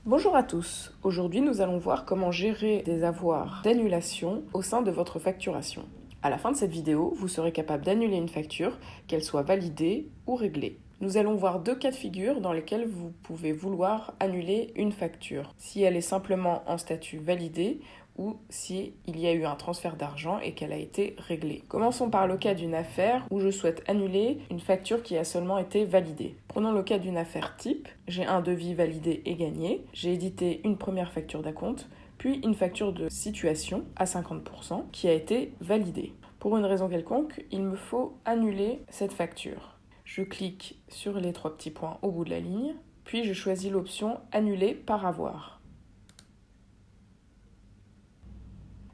Bonjour à tous, aujourd'hui nous allons voir comment gérer des avoirs d'annulation au sein de votre facturation. À la fin de cette vidéo, vous serez capable d'annuler une facture, qu'elle soit validée ou réglée. Nous allons voir deux cas de figure dans lesquels vous pouvez vouloir annuler une facture, si elle est simplement en statut validé ou si il y a eu un transfert d'argent et qu'elle a été réglée. Commençons par le cas d'une affaire où je souhaite annuler une facture qui a seulement été validée. Prenons le cas d'une affaire type. J'ai un devis validé et gagné. J'ai édité une première facture d'acompte, puis une facture de situation à 50% qui a été validée. Pour une raison quelconque, il me faut annuler cette facture. Je clique sur les trois petits points au bout de la ligne, puis je choisis l'option « Annuler par avoir ».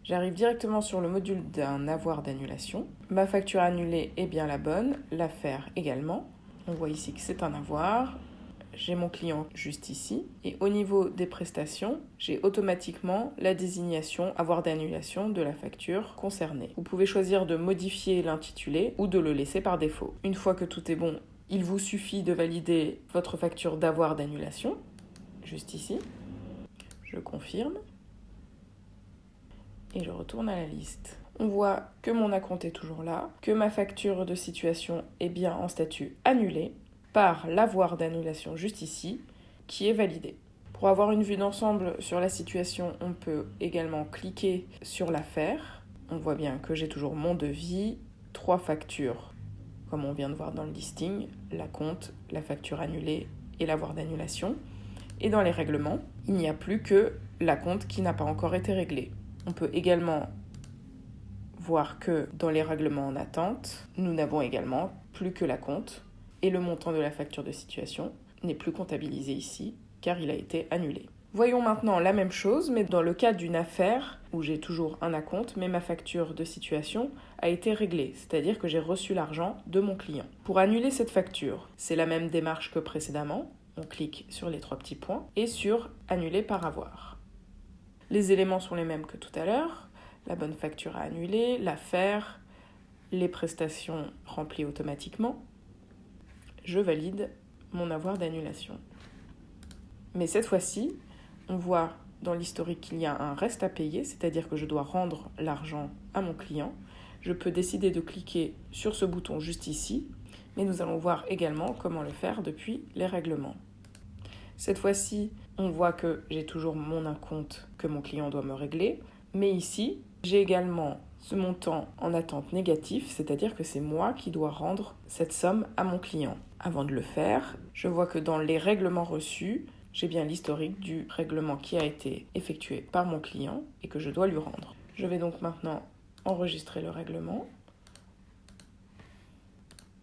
J'arrive directement sur le module d'un avoir d'annulation. Ma facture annulée est bien la bonne, l'affaire également. On voit ici que c'est un avoir. J'ai mon client juste ici. Et au niveau des prestations, j'ai automatiquement la désignation avoir d'annulation de la facture concernée. Vous pouvez choisir de modifier l'intitulé ou de le laisser par défaut. Une fois que tout est bon, il vous suffit de valider votre facture d'avoir d'annulation, juste ici. Je confirme. Et je retourne à la liste. On voit que mon acompte est toujours là, que ma facture de situation est bien en statut annulé par l'avoir d'annulation juste ici, qui est validé. Pour avoir une vue d'ensemble sur la situation, on peut également cliquer sur l'affaire. On voit bien que j'ai toujours mon devis, 3 factures, comme on vient de voir dans le listing, l'acompte, la facture annulée et l'avoir d'annulation. Et dans les règlements, il n'y a plus que l'acompte qui n'a pas encore été réglé. On peut également voir que dans les règlements en attente, nous n'avons également plus que l'acompte et le montant de la facture de situation n'est plus comptabilisé ici car il a été annulé. Voyons maintenant la même chose mais dans le cas d'une affaire où j'ai toujours un acompte mais ma facture de situation a été réglée, c'est-à-dire que j'ai reçu l'argent de mon client. Pour annuler cette facture, c'est la même démarche que précédemment. On clique sur les 3 petits points et sur annuler par avoir. Les éléments sont les mêmes que tout à l'heure, la bonne facture à annuler, l'affaire, les prestations remplies automatiquement. Je valide mon avoir d'annulation. Mais cette fois-ci, on voit dans l'historique qu'il y a un reste à payer, c'est-à-dire que je dois rendre l'argent à mon client. Je peux décider de cliquer sur ce bouton juste ici, mais nous allons voir également comment le faire depuis les règlements. Cette fois-ci, on voit que j'ai toujours mon acompte que mon client doit me régler. Mais ici, j'ai également ce montant en attente négatif, c'est-à-dire que c'est moi qui dois rendre cette somme à mon client. Avant de le faire, je vois que dans les règlements reçus, j'ai bien l'historique du règlement qui a été effectué par mon client et que je dois lui rendre. Je vais donc maintenant enregistrer le règlement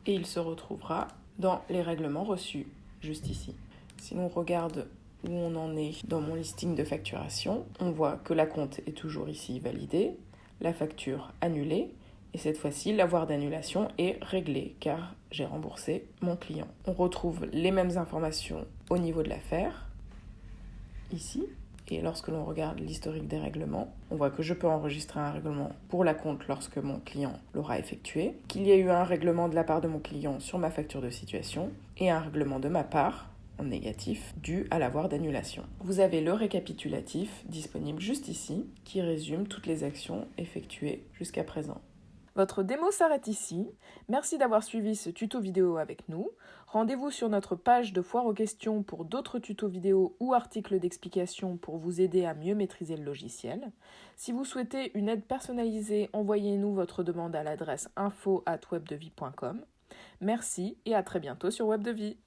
et il se retrouvera dans les règlements reçus, juste ici. Si l'on regarde où on en est dans mon listing de facturation, on voit que l'acompte est toujours ici validé, la facture annulée, et cette fois-ci, l'avoir d'annulation est réglé car j'ai remboursé mon client. On retrouve les mêmes informations au niveau de l'affaire, ici, et lorsque l'on regarde l'historique des règlements, on voit que je peux enregistrer un règlement pour l'acompte lorsque mon client l'aura effectué, qu'il y a eu un règlement de la part de mon client sur ma facture de situation, et un règlement de ma part en négatif dû à l'avoir d'annulation. Vous avez le récapitulatif disponible juste ici qui résume toutes les actions effectuées jusqu'à présent. Votre démo s'arrête ici. Merci d'avoir suivi ce tuto vidéo avec nous. Rendez-vous sur notre page de Foire aux questions pour d'autres tutos vidéo ou articles d'explication pour vous aider à mieux maîtriser le logiciel. Si vous souhaitez une aide personnalisée, envoyez-nous votre demande à l'adresse info@webdevie.com. Merci et à très bientôt sur Webdevie.